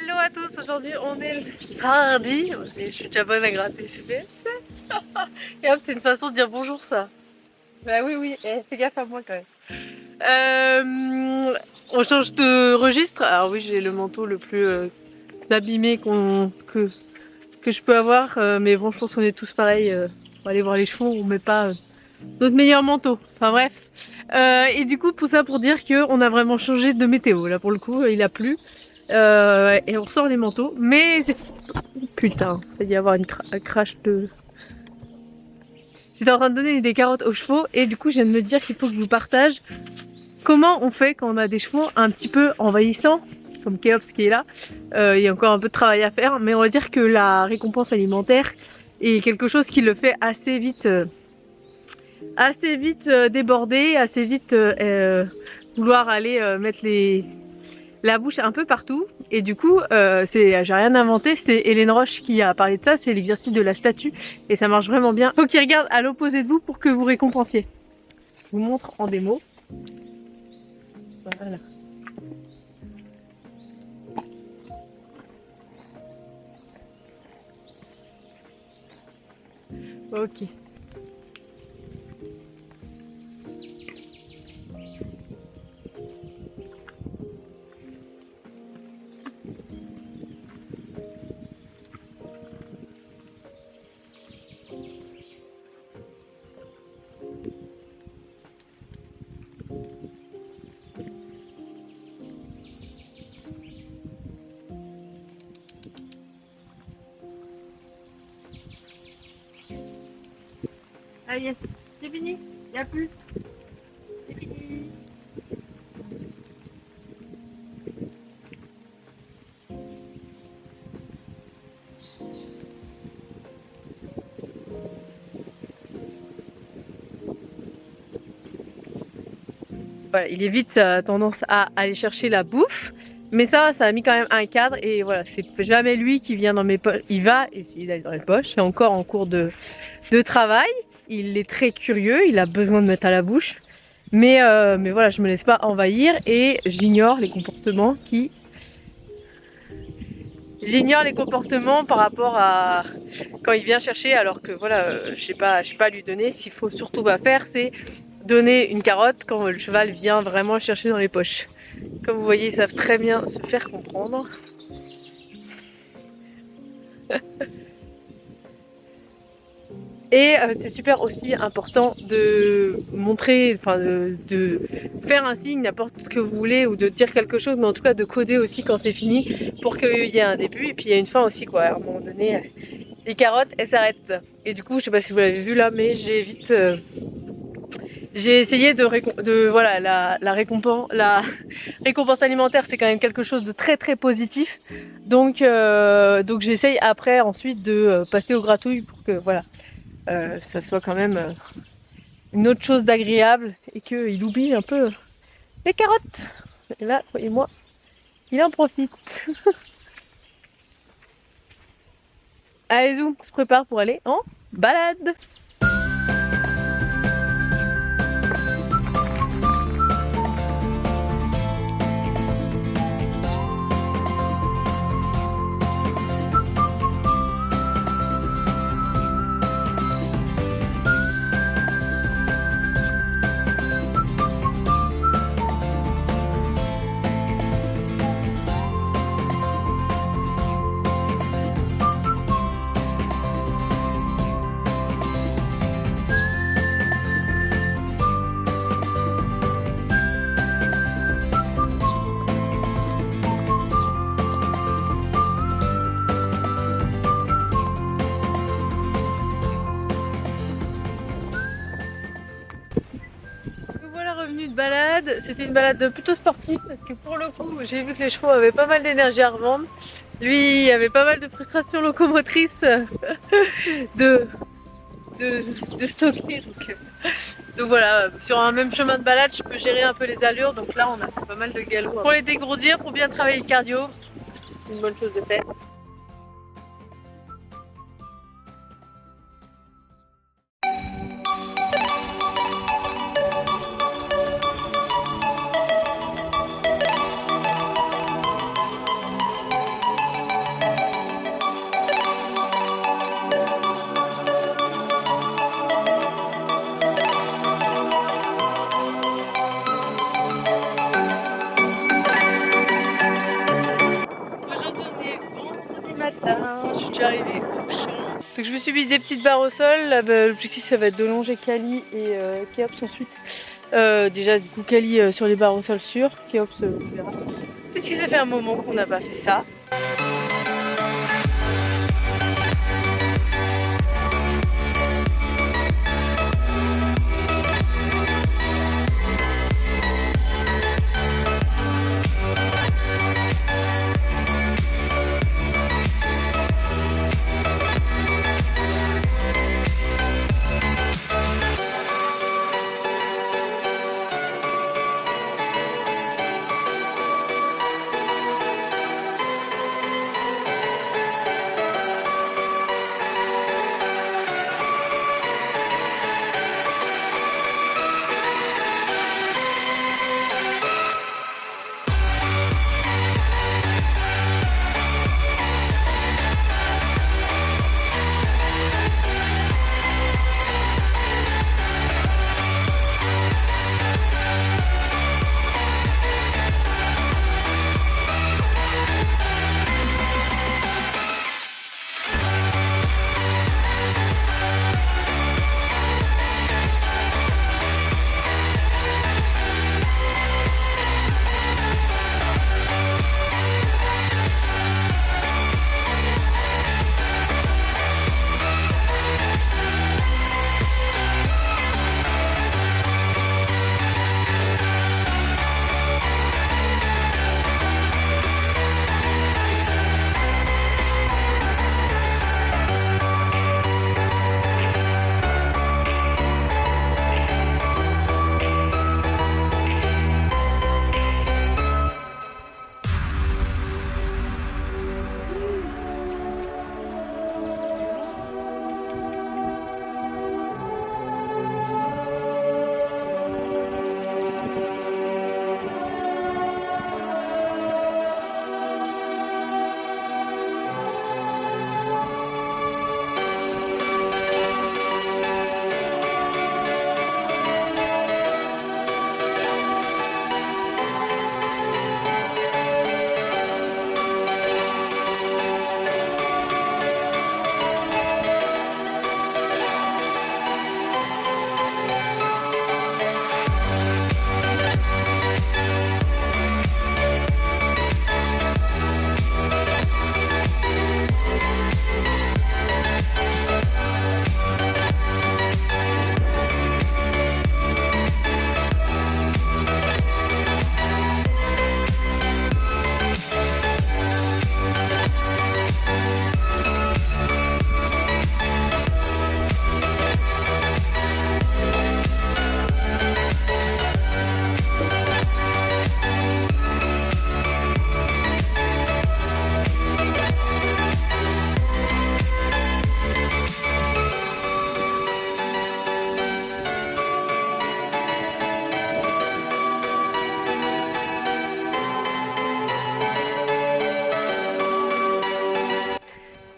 Hello à tous, aujourd'hui on est le mardi, et je suis déjà bonne à gratter CPS. Et hop, c'est une façon de dire bonjour ça. Bah oui, fais gaffe à moi quand même. On change de registre, alors oui j'ai le manteau le plus abîmé que je peux avoir, mais bon je pense qu'on est tous pareils, on va aller voir les chevaux, on met pas notre meilleur manteau, enfin bref. Et du coup pour ça pour dire qu'on a vraiment changé de météo, là pour le coup il a plu. Et on ressort les manteaux, mais c'est... Putain, il va y avoir un crash de... J'étais en train de donner des carottes aux chevaux et du coup je viens de me dire qu'il faut que je vous partage comment on fait quand on a des chevaux un petit peu envahissants, comme Kéops qui est là. Il y a encore un peu de travail à faire, mais on va dire que la récompense alimentaire est quelque chose qui le fait assez vite déborder, assez vite vouloir aller mettre la bouche un peu partout. Et du coup, j'ai rien inventé, c'est Hélène Roche qui a parlé de ça, c'est l'exercice de la statue et ça marche vraiment bien. Faut qu'il regarde à l'opposé de vous pour que vous récompensiez. Je vous montre en démo. Voilà. Ok. Ah yes, c'est fini, il n'y a plus. C'est fini. Voilà, il évite tendance à aller chercher la bouffe. Mais ça a mis quand même un cadre et voilà, c'est jamais lui qui vient dans mes poches. Il va essayer d'aller dans les poches, c'est encore en cours de travail. Il est très curieux, il a besoin de mettre à la bouche. Mais voilà, je me laisse pas envahir et j'ignore les comportements par rapport à quand il vient chercher alors que voilà, je sais pas à lui donner. Ce qu'il faut surtout pas faire, c'est donner une carotte quand le cheval vient vraiment chercher dans les poches. Comme vous voyez, ils savent très bien se faire comprendre. Et c'est super aussi important de montrer, enfin de faire un signe, n'importe ce que vous voulez, ou de dire quelque chose, mais en tout cas de coder aussi quand c'est fini, pour qu'il y ait un début et puis il y a une fin aussi quoi. À un moment donné, les carottes elles s'arrêtent. Et du coup, je sais pas si vous l'avez vu là, mais j'ai essayé voilà, la récompense alimentaire, c'est quand même quelque chose de très très positif. Donc j'essaye après ensuite de passer aux gratouilles pour que voilà, ça soit quand même une autre chose d'agréable et qu'il oublie un peu les carottes. Et là, voyez-moi, il en profite. Allez, Zoom, on se prépare pour aller en balade. De balade, c'était une balade plutôt sportive parce que pour le coup j'ai vu que les chevaux avaient pas mal d'énergie à revendre. Lui il avait pas mal de frustration locomotrice de stocker donc voilà, sur un même chemin de balade je peux gérer un peu les allures, donc là on a fait pas mal de galop pour les dégourdir, pour bien travailler le cardio, c'est une bonne chose de faire. subi des petites barres au sol. L'objectif ça va être de longer Kali et Kéops ensuite. Déjà du coup Kali sur les barres au sol sûres, Kéops on verra. Parce que ça fait un moment qu'on n'a pas fait ça.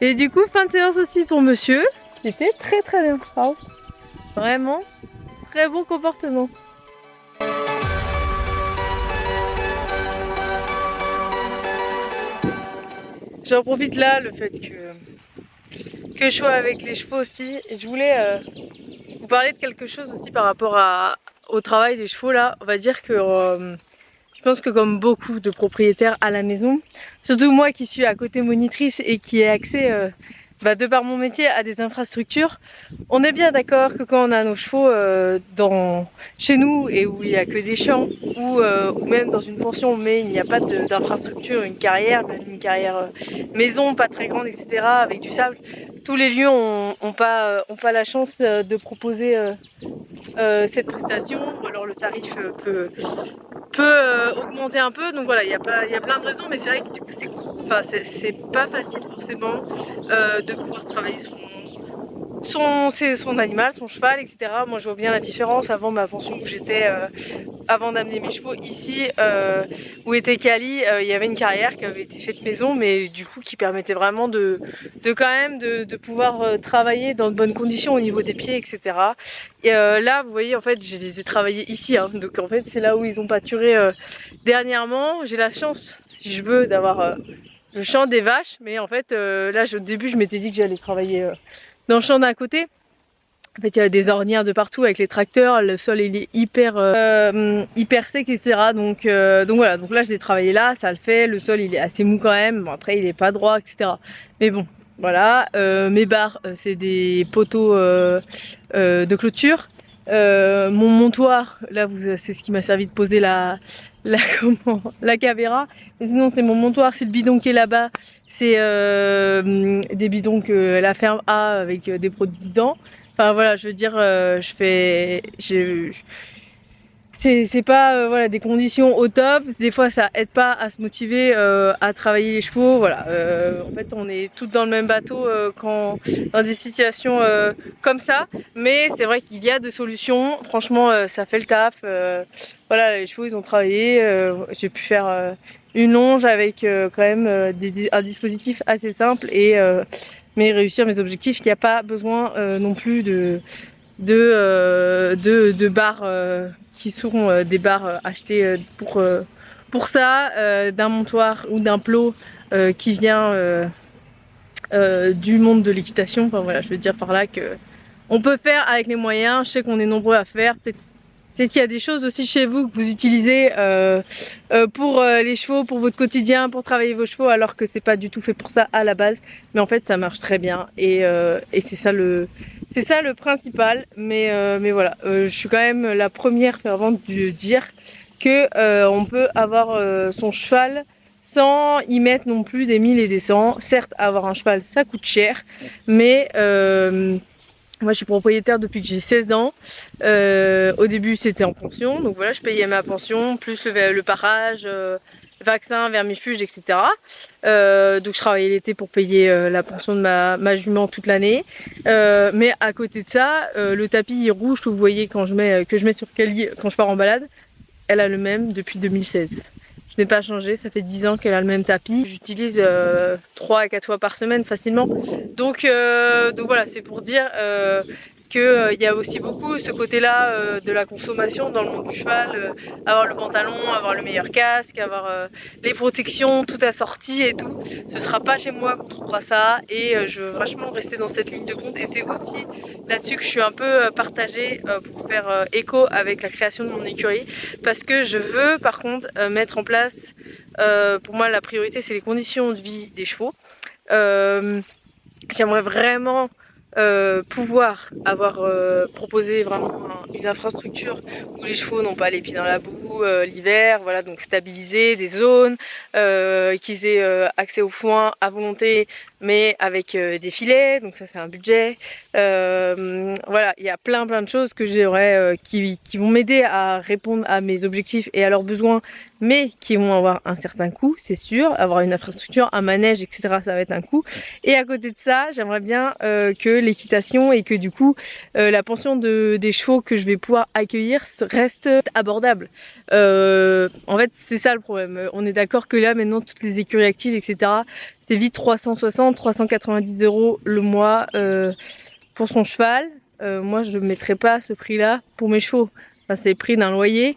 Et du coup, fin de séance aussi pour monsieur, qui était très très bien. Oh. Vraiment, très bon comportement. J'en profite là, le fait que je sois avec les chevaux aussi. Et je voulais vous parler de quelque chose aussi par rapport au travail des chevaux là. On va dire que je pense que comme beaucoup de propriétaires à la maison, surtout moi qui suis à côté monitrice et qui ai accès de par mon métier à des infrastructures, on est bien d'accord que quand on a nos chevaux chez nous et où il n'y a que des champs ou même dans une pension mais il n'y a pas d'infrastructure, une carrière maison pas très grande etc. avec du sable, tous les lieux ont pas la chance de proposer cette prestation ou alors le tarif peut augmenter un peu, donc voilà, il y a plein de raisons, mais c'est vrai que du coup c'est pas facile forcément de pouvoir travailler son animal, son cheval, etc. Moi je vois bien la différence avant ma pension où j'étais, avant d'amener mes chevaux ici, où était Kali, il y avait une carrière qui avait été faite maison, mais du coup qui permettait vraiment de pouvoir travailler dans de bonnes conditions au niveau des pieds, etc. Et là vous voyez en fait je les ai travaillés ici, hein, donc en fait c'est là où ils ont pâturé dernièrement. J'ai la chance, si je veux, d'avoir le champ des vaches, mais en fait là au début je m'étais dit que j'allais travailler dans le champ d'à côté. En fait, il y a des ornières de partout avec les tracteurs, le sol il est hyper sec, etc. Donc voilà, donc là je l'ai travaillé là, ça le fait, le sol il est assez mou quand même, bon après il est pas droit, etc. Mais bon, voilà, mes barres c'est des poteaux de clôture. Mon montoir, là c'est ce qui m'a servi de poser la caméra. Mais sinon c'est mon montoir, c'est le bidon qui est là-bas, c'est des bidons que la ferme a avec des produits dedans. Enfin voilà, je veux dire, c'est pas voilà, des conditions au top. Des fois ça aide pas à se motiver à travailler les chevaux. Voilà, en fait on est toutes dans le même bateau quand dans des situations comme ça. Mais c'est vrai qu'il y a des solutions. Franchement, ça fait le taf. Voilà, les chevaux ils ont travaillé. J'ai pu faire une longe avec quand même un dispositif assez simple et mais réussir mes objectifs. Il n'y a pas besoin non plus de barres qui seront des barres achetées pour ça, d'un montoir ou d'un plot qui vient du monde de l'équitation. Enfin voilà, je veux dire par là que on peut faire avec les moyens. Je sais qu'on est nombreux à faire. Peut-être qu'il y a des choses aussi chez vous que vous utilisez pour les chevaux, pour votre quotidien, pour travailler vos chevaux, alors que c'est pas du tout fait pour ça à la base. Mais en fait, ça marche très bien et c'est ça le principal. Mais voilà, je suis quand même la première fervente de dire que on peut avoir son cheval sans y mettre non plus des 1000 et des 100. Certes, avoir un cheval, ça coûte cher, mais moi je suis propriétaire depuis que j'ai 16 ans. Au début c'était en pension, donc voilà, je payais ma pension, plus le parage, vaccin, vermifuge, etc. Donc je travaillais l'été pour payer la pension de ma jument toute l'année. Mais à côté de ça, le tapis rouge que vous voyez quand que je mets sur Cali quand je pars en balade, elle a le même depuis 2016. Je n'ai pas changé, ça fait 10 ans qu'elle a le même tapis. J'utilise 3 à 4 fois par semaine facilement. Donc voilà, c'est pour dire qu'il y a aussi beaucoup ce côté-là de la consommation dans le monde du cheval. Avoir le pantalon, avoir le meilleur casque, avoir les protections, tout assorti et tout. Ce sera pas chez moi qu'on trouvera ça et je veux vachement rester dans cette ligne de compte. Et c'est aussi là-dessus que je suis un peu partagée pour faire écho avec la création de mon écurie. Parce que je veux par contre mettre en place, pour moi la priorité c'est les conditions de vie des chevaux. J'aimerais vraiment pouvoir avoir proposé vraiment une infrastructure où les chevaux n'ont pas les pieds dans la boue l'hiver, voilà, donc stabiliser des zones, qu'ils aient accès au foin à volonté mais avec des filets, donc ça c'est un budget. Voilà, il y a plein de choses que j'aurais qui vont m'aider à répondre à mes objectifs et à leurs besoins, mais qui vont avoir un certain coût, c'est sûr. Avoir une infrastructure, un manège, etc., ça va être un coût. Et à côté de ça, j'aimerais bien que l'équitation et que du coup la pension des chevaux que je vais pouvoir accueillir reste abordable. En fait, c'est ça le problème. On est d'accord que là maintenant toutes les écuries actives, etc., c'est vite 360, 390 € le mois pour son cheval. Moi, je ne mettrais pas ce prix-là pour mes chevaux. Enfin, c'est le prix d'un loyer.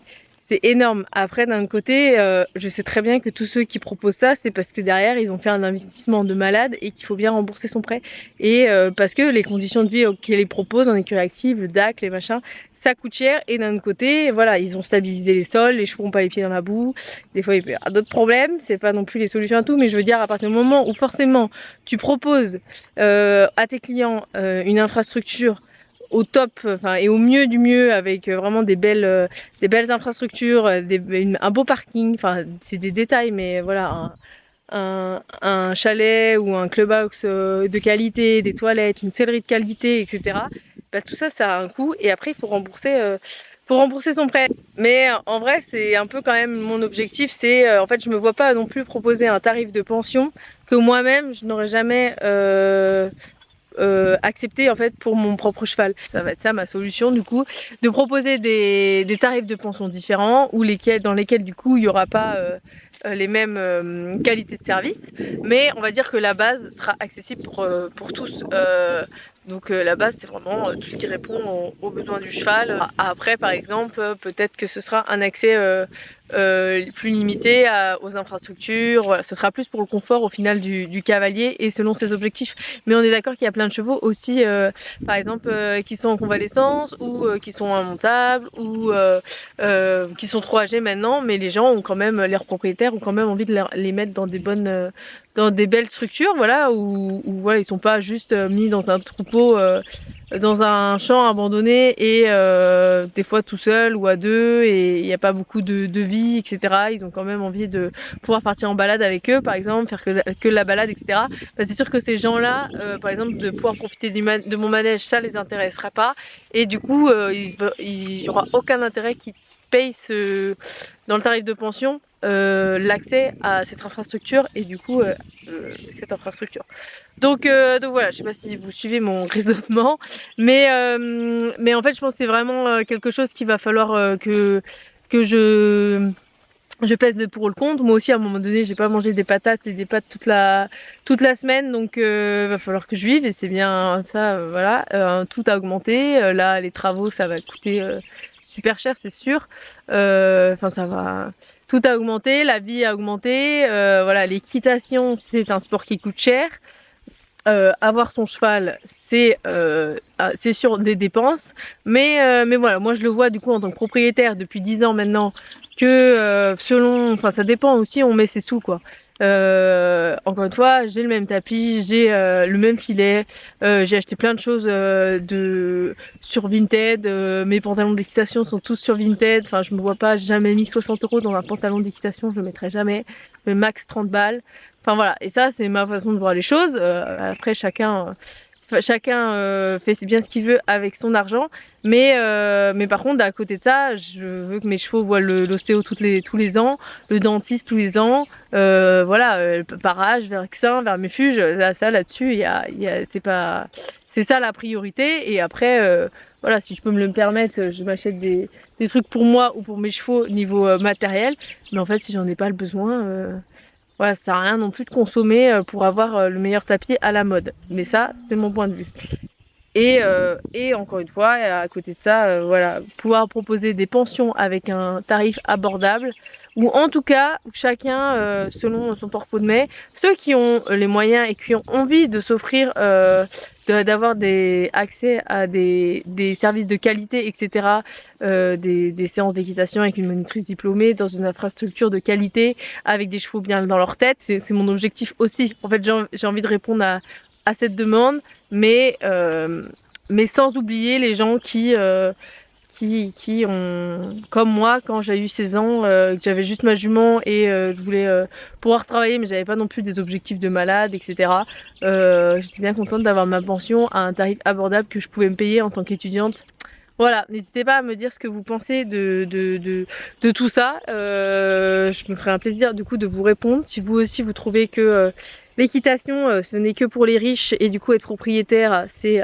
C'est énorme. Après, d'un autre côté, je sais très bien que tous ceux qui proposent ça, c'est parce que derrière, ils ont fait un investissement de malade et qu'il faut bien rembourser son prêt. Et parce que les conditions de vie qu'elles proposent en écurie active, le DAC, les machins, ça coûte cher. Et d'un autre côté, voilà, ils ont stabilisé les sols, les chevaux n'ont pas les pieds dans la boue. Des fois, il peut y avoir d'autres problèmes. C'est pas non plus les solutions à tout, mais je veux dire, à partir du moment où forcément tu proposes à tes clients une infrastructure au top, enfin et au mieux du mieux, avec vraiment des belles infrastructures, un beau parking, enfin c'est des détails, mais voilà, un chalet ou un clubhouse de qualité, des toilettes, une sellerie de qualité, etc. Bah, tout ça, ça a un coût et après il faut rembourser son prêt. Mais en vrai, c'est un peu quand même mon objectif, c'est en fait je me vois pas non plus proposer un tarif de pension que moi-même je n'aurais jamais accepté en fait pour mon propre cheval. Ça va être ça ma solution du coup, de proposer des tarifs de pension différents ou dans lesquels du coup il n'y aura pas les mêmes qualités de service, mais on va dire que la base sera accessible pour tous. Donc la base c'est vraiment tout ce qui répond aux besoins du cheval. Après par exemple peut-être que ce sera un accès plus limité aux infrastructures, voilà, ce sera plus pour le confort au final du cavalier et selon ses objectifs. Mais on est d'accord qu'il y a plein de chevaux aussi par exemple qui sont en convalescence ou qui sont immontables ou qui sont trop âgés maintenant, mais les gens ont quand même, leurs propriétaires ont quand même envie de les mettre dans des bonnes dans des belles structures, voilà, où voilà, ils sont pas juste mis dans un troupeau, dans un champ abandonné et des fois tout seul ou à deux et il n'y a pas beaucoup de vie, etc. Ils ont quand même envie de pouvoir partir en balade avec eux, par exemple, faire que la balade, etc. Bah, c'est sûr que ces gens-là, par exemple, de pouvoir profiter de mon manège, ça les intéressera pas et du coup, il y aura aucun intérêt qu'ils payent dans le tarif de pension l'accès à cette infrastructure et du coup cette infrastructure. Donc voilà, je sais pas si vous suivez mon raisonnement, mais en fait je pense que c'est vraiment quelque chose qu'il va falloir que je pèse de pour le compte. Moi aussi à un moment donné j'ai pas mangé des patates et des pâtes toute la semaine, donc va falloir que je vive et c'est bien ça, voilà. Tout a augmenté, là les travaux ça va coûter super cher c'est sûr, enfin ça va, tout a augmenté, la vie a augmenté, voilà, l'équitation c'est un sport qui coûte cher, avoir son cheval c'est sûr des dépenses, mais voilà, moi je le vois du coup en tant que propriétaire depuis 10 ans maintenant que selon, enfin ça dépend aussi, on met ses sous quoi. Encore une fois, j'ai le même tapis, j'ai le même filet, j'ai acheté plein de choses sur Vinted, mes pantalons d'équitation sont tous sur Vinted, enfin je me vois pas, j'ai jamais mis 60 € dans un pantalon d'équitation, je le mettrai jamais, mais max 30 balles, enfin voilà, et ça c'est ma façon de voir les choses. Après chacun fait bien ce qu'il veut avec son argent, mais par contre à côté de ça je veux que mes chevaux voient l'ostéo tous les ans, le dentiste tous les ans, voilà, parage vers Exin, vers Méfuge, ça là-dessus c'est ça la priorité. Et après voilà, si je peux me le permettre, je m'achète des trucs pour moi ou pour mes chevaux niveau matériel, mais en fait si j'en ai pas le besoin, voilà, ça sert à rien non plus de consommer pour avoir le meilleur tapis à la mode. Mais ça, c'est mon point de vue. Et encore une fois, à côté de ça, voilà, pouvoir proposer des pensions avec un tarif abordable, ou en tout cas, chacun selon son porte-monnaie, ceux qui ont les moyens et qui ont envie de s'offrir, d'avoir accès à des services de qualité, etc., des séances d'équitation avec une monitrice diplômée, dans une infrastructure de qualité, avec des chevaux bien dans leur tête, c'est mon objectif aussi. En fait, j'ai envie de répondre à cette demande, mais sans oublier les gens qui ont, comme moi, quand j'ai eu 16 ans, que j'avais juste ma jument et je voulais pouvoir travailler, mais j'avais pas non plus des objectifs de malade, etc. J'étais bien contente d'avoir ma pension à un tarif abordable que je pouvais me payer en tant qu'étudiante. Voilà, n'hésitez pas à me dire ce que vous pensez de tout ça. Je me ferai un plaisir du coup de vous répondre. Si vous aussi vous trouvez que l'équitation ce n'est que pour les riches et du coup être propriétaire c'est